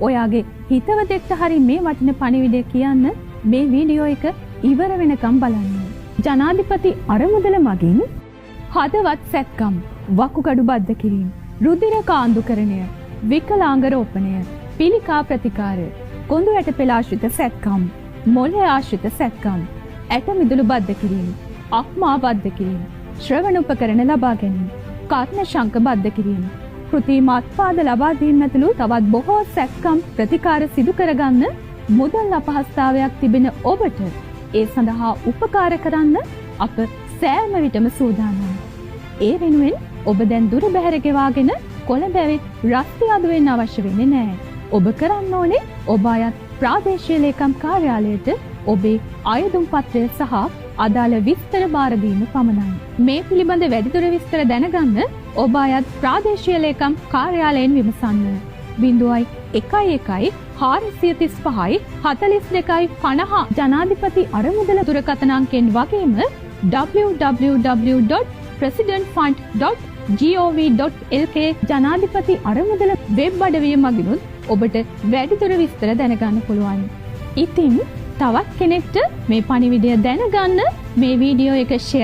ඔයාගේ හිතවතෙක්ට හරි මේ වටින පණිවිඩය කියන්න මේ වීඩියෝ එක ඉවර වෙනකම් බලන්න. ජනාධිපති අරමුදල මගින් හදවත් සැත්කම්, වකුගඩු බද්ධ කිරීම, රුධිර කාන්දුකරණය, විකලාංග රෝපණය, පිළිකා ප්‍රතිකාර, කොඳු ඇට පෙළ ආශ්‍රිත සැත්කම්, මොළය ආශ්‍රිත සැත්කම්, ඇට මිදුළු බද්ධ කිරීම, අක්මා බද්ධ කිරීම, ශ්‍රවණ උපකරණ ලබා ගැනීම, කර්ණ ශංක බද්ධ කිරීම, කෘත්‍රිම අත්පාද ලබා දීම ඇතුළු තවත් බොහෝ සැත්කම් ප්‍රතිකාර සිදු කරගන්න මුදල් අපහසුතාවයක් තිබෙන ඔබට ඒ සඳහා උපකාර කරන්න අප සෑම විටම සූදානම්. ඒ වෙනුවෙන් ඔබ දැන් දුර බැහැර ගෙවාගෙන කොළඹ ඇවිත් රස්ති අඩු වෙන්න අවශ්‍ය වෙන්නේ නැහැ. ඔබ කරන්න ඕනේ ඔබ අයත් ප්‍රාදේශීය ලේකම් කාර්යාලයට ඔබේ අයදුම් පත්‍රය සහ අදාළ විස්තර බාර දීම පමණයි. මේ පිළිබඳ වැඩිදුර විස්තර දැනගන්න ඔබ අයත් ප්‍රාදේශීය ලේකම් කාර්යාලයෙන් විමසන්න. 01 435 42 50 ජනාධිපති අරමුදල දුරකථන අංකයෙන් වගේම www.presidentfund.gov.lk ජනාධිපති අරමුදල වෙබ් අඩවිය මගිනුත් ඔබට වැඩිදුර විස්තර දැනගන්න පුළුවන්. ඉතින් තවත් කෙනෙක්ට මේ පණිවිඩය දැනගන්න මේ වීඩියෝ එක ෂෙයා